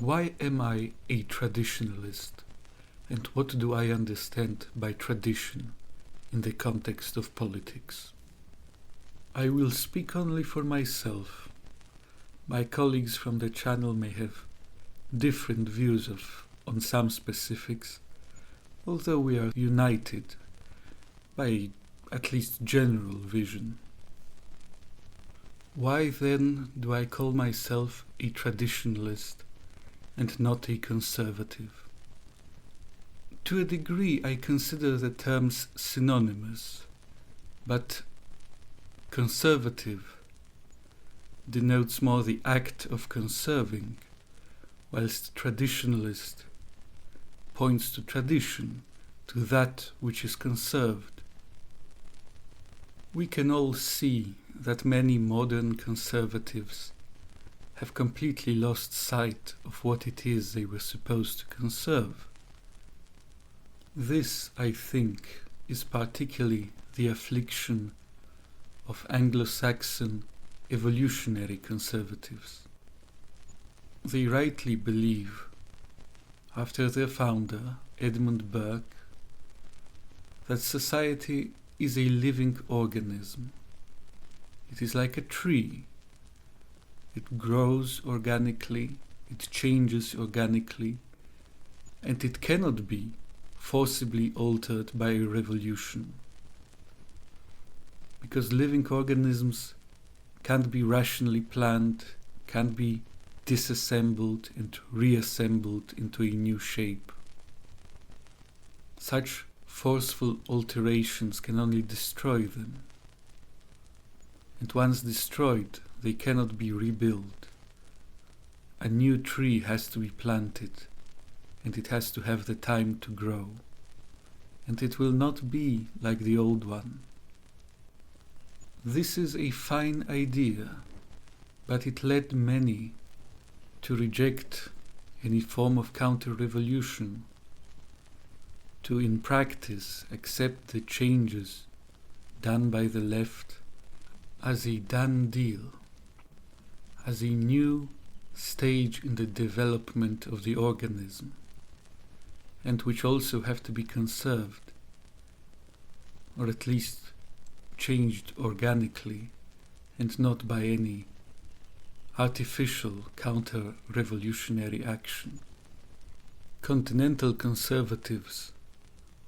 Why am I a traditionalist, and what do I understand by tradition in the context of politics? I will speak only for myself. My colleagues from the channel may have different views on some specifics, although we are united by at least general vision. Why then do I call myself a traditionalist and not a conservative? To a degree I consider the terms synonymous, but conservative denotes more the act of conserving, whilst traditionalist points to tradition, to that which is conserved. We can all see that many modern conservatives have completely lost sight of what it is they were supposed to conserve. This, I think, is particularly the affliction of Anglo-Saxon evolutionary conservatives. They rightly believe, after their founder, Edmund Burke, that society is a living organism. It is like a tree. It grows organically, it changes organically, and it cannot be forcibly altered by a revolution. Because living organisms can't be rationally planned, can't be disassembled and reassembled into a new shape. Such forceful alterations can only destroy them. And once destroyed, they cannot be rebuilt. A new tree has to be planted, and it has to have the time to grow. And it will not be like the old one. This is a fine idea, but it led many to reject any form of counter-revolution, to in practice accept the changes done by the left as a done deal, as a new stage in the development of the organism, and which also have to be conserved, or at least changed organically and not by any artificial counter-revolutionary action. Continental conservatives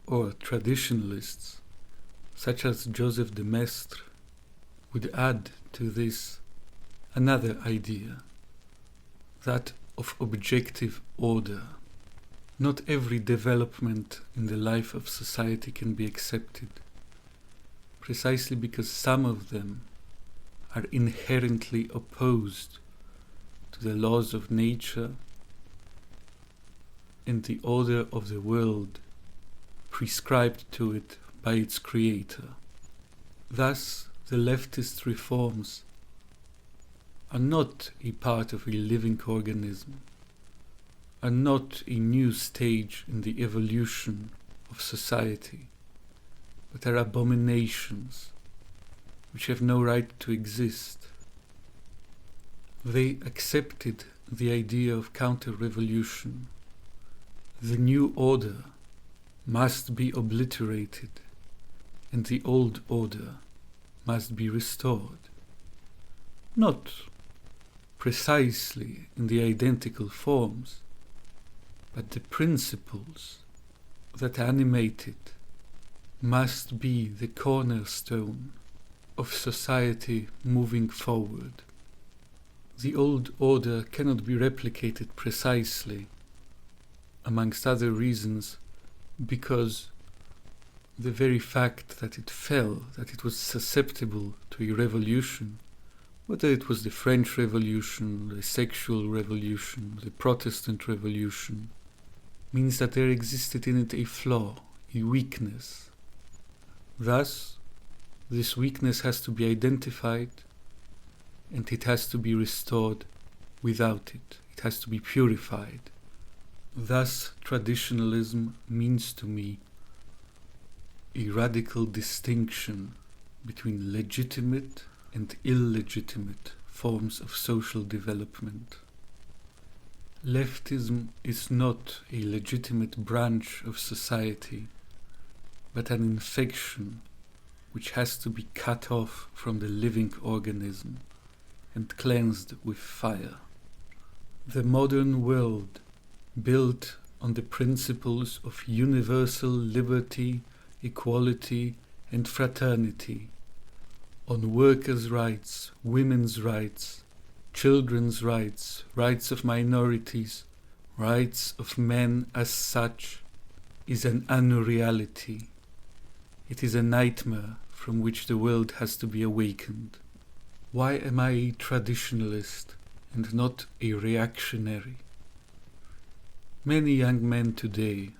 or traditionalists, such as Joseph de Maistre, would add to this another idea, that of objective order. Not every development in the life of society can be accepted, precisely because some of them are inherently opposed to the laws of nature and the order of the world prescribed to it by its creator. Thus, the leftist reforms are not a part of a living organism, are not a new stage in the evolution of society, but are abominations which have no right to exist. They accepted the idea of counter-revolution. The new order must be obliterated, and the old order must be restored. Not precisely in the identical forms, but the principles that animate it must be the cornerstone of society moving forward. The old order cannot be replicated precisely, amongst other reasons, because the very fact that it fell, that it was susceptible to a revolution, whether it was the French Revolution, the sexual revolution, the Protestant Revolution, means that there existed in it a flaw, a weakness. Thus, this weakness has to be identified, and it has to be restored without it. It has to be purified. Thus, traditionalism means to me a radical distinction between legitimate and illegitimate forms of social development. Leftism is not a legitimate branch of society, but an infection which has to be cut off from the living organism and cleansed with fire. The modern world, built on the principles of universal liberty, equality, and fraternity, on workers' rights, women's rights, children's rights, rights of minorities, rights of men as such, is an unreality. It is a nightmare from which the world has to be awakened. Why am I a traditionalist and not a reactionary? Many young men today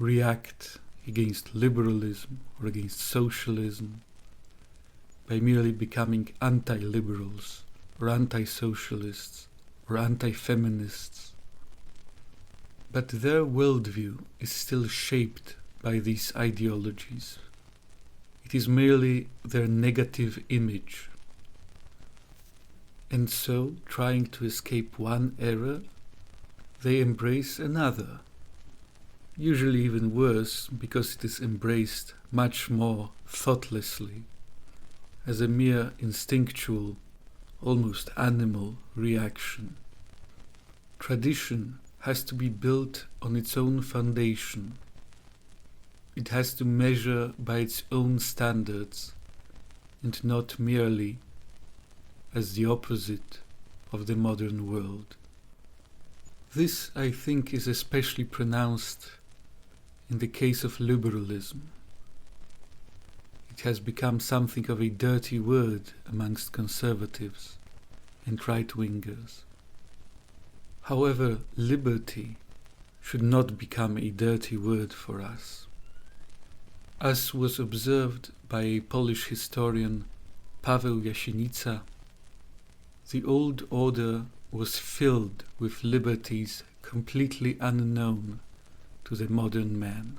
react against liberalism or against socialism by merely becoming anti-liberals or anti-socialists or anti-feminists. But their worldview is still shaped by these ideologies. It is merely their negative image. And so, trying to escape one error, they embrace another, usually even worse because it is embraced much more thoughtlessly, as a mere instinctual, almost animal reaction. Tradition has to be built on its own foundation. It has to measure by its own standards, and not merely as the opposite of the modern world. This, I think, is especially pronounced in the case of liberalism. It has become something of a dirty word amongst conservatives and right-wingers. However, liberty should not become a dirty word for us. As was observed by a Polish historian, Paweł Jasienica, the old order was filled with liberties completely unknown to the modern man.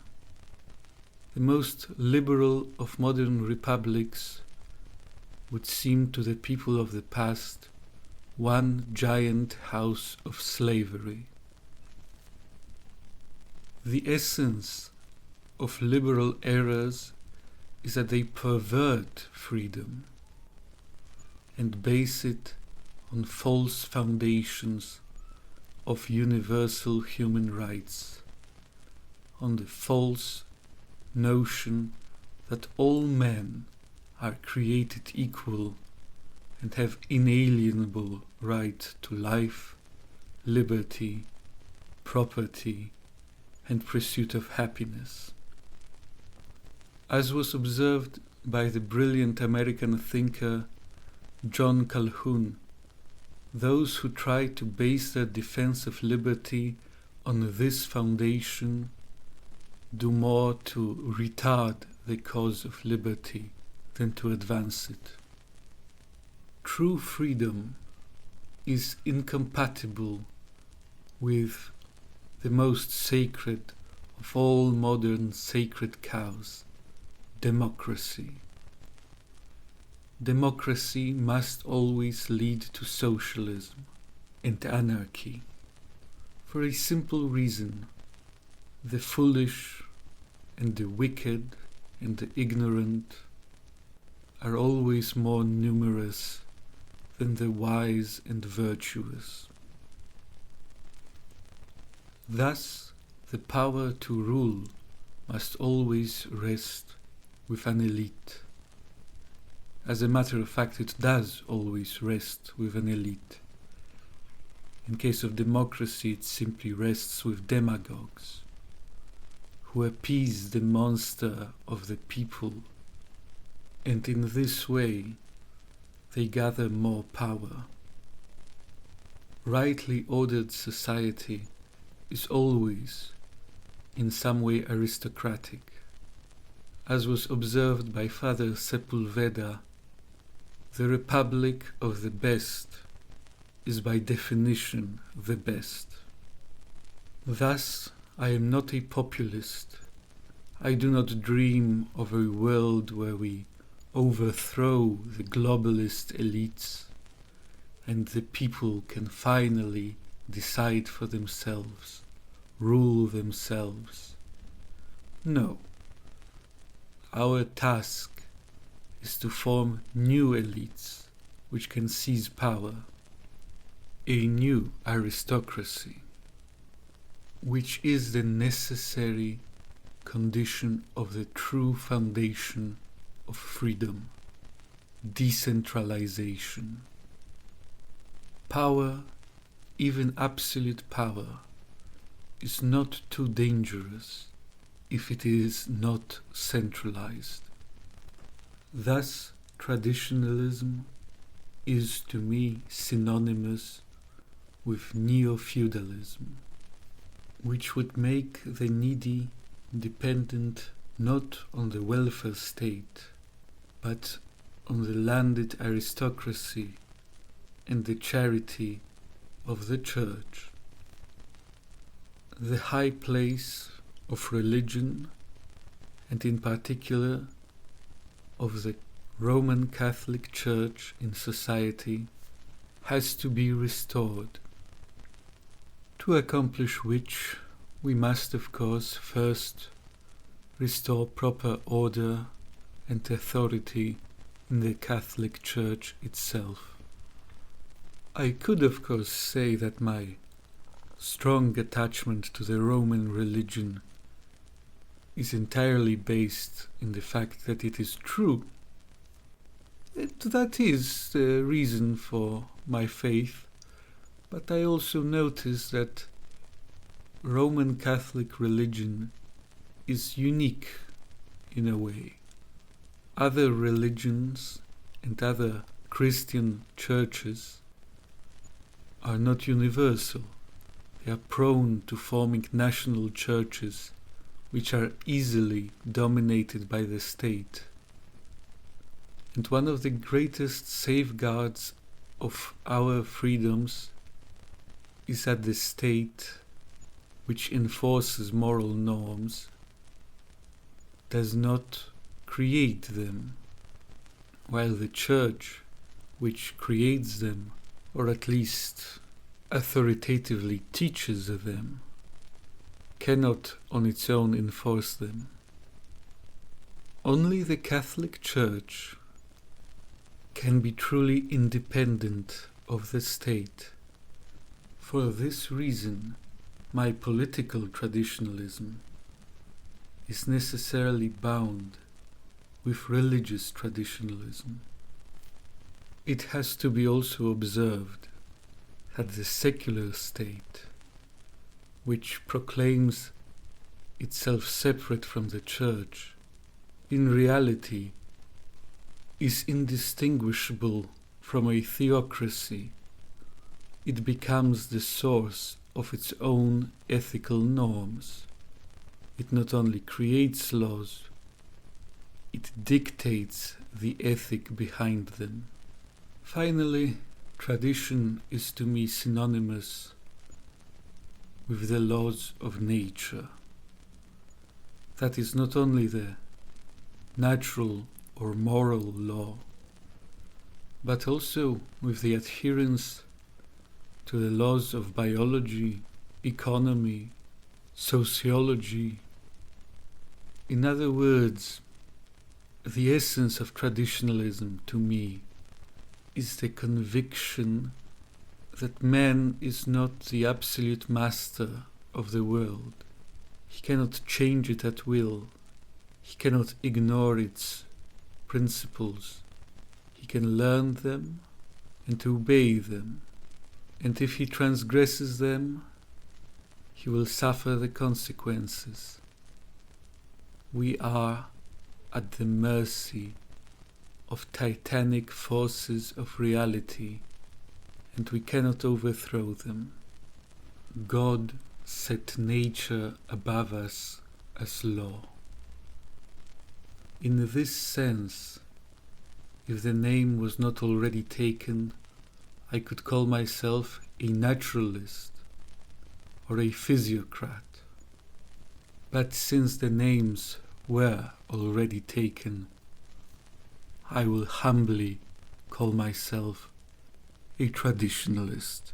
The most liberal of modern republics would seem to the people of the past one giant house of slavery. The essence of liberal eras is that they pervert freedom and base it on false foundations of universal human rights, on the false notion that all men are created equal and have inalienable right to life, liberty, property, and pursuit of happiness. As was observed by the brilliant American thinker John Calhoun, those who try to base their defense of liberty on this foundation do more to retard the cause of liberty than to advance it. True freedom is incompatible with the most sacred of all modern sacred cows, democracy. Democracy must always lead to socialism and anarchy. For a simple reason: the foolish and the wicked and the ignorant are always more numerous than the wise and virtuous. Thus, the power to rule must always rest with an elite. As a matter of fact, it does always rest with an elite. In case of democracy, it simply rests with demagogues who appease the monster of the people, and in this way they gather more power. Rightly ordered society is always in some way aristocratic. As was observed by Father Sepulveda, the republic of the best is by definition the best. Thus, I am not a populist. I do not dream of a world where we overthrow the globalist elites and the people can finally decide for themselves, rule themselves. No. Our task is to form new elites which can seize power, a new aristocracy, which is the necessary condition of the true foundation of freedom, decentralization. Power, even absolute power, is not too dangerous if it is not centralized. Thus, traditionalism is to me synonymous with neo-feudalism, which would make the needy dependent not on the welfare state, but on the landed aristocracy and the charity of the church. The high place of religion, and in particular of the Roman Catholic Church in society, has to be restored, to accomplish which we must of course first restore proper order and authority in the Catholic Church itself. I could of course say that my strong attachment to the Roman religion is entirely based in the fact that it is true. That is the reason for my faith, but I also notice that Roman Catholic religion is unique in a way. Other religions and other Christian churches are not universal. They are prone to forming national churches which are easily dominated by the state. And one of the greatest safeguards of our freedoms is that the state, which enforces moral norms, does not create them, while the church, which creates them, or at least authoritatively teaches them, cannot on its own enforce them. Only the Catholic Church can be truly independent of the state. For this reason, my political traditionalism is necessarily bound with religious traditionalism. It has to be also observed that the secular state, which proclaims itself separate from the Church, in reality is indistinguishable from a theocracy. It becomes the source of its own ethical norms. It not only creates laws, it dictates the ethic behind them. Finally, tradition is to me synonymous with the laws of nature. That is not only the natural or moral law, but also with the adherence to the laws of biology, economy, sociology. In other words, the essence of traditionalism to me is the conviction that man is not the absolute master of the world. He cannot change it at will. He cannot ignore its principles. He can learn them and obey them. And if he transgresses them, he will suffer the consequences. We are at the mercy of titanic forces of reality, and we cannot overthrow them. God set nature above us as law. In this sense, if the name was not already taken, I could call myself a naturalist or a physiocrat. But since the names were already taken, I will humbly call myself a traditionalist.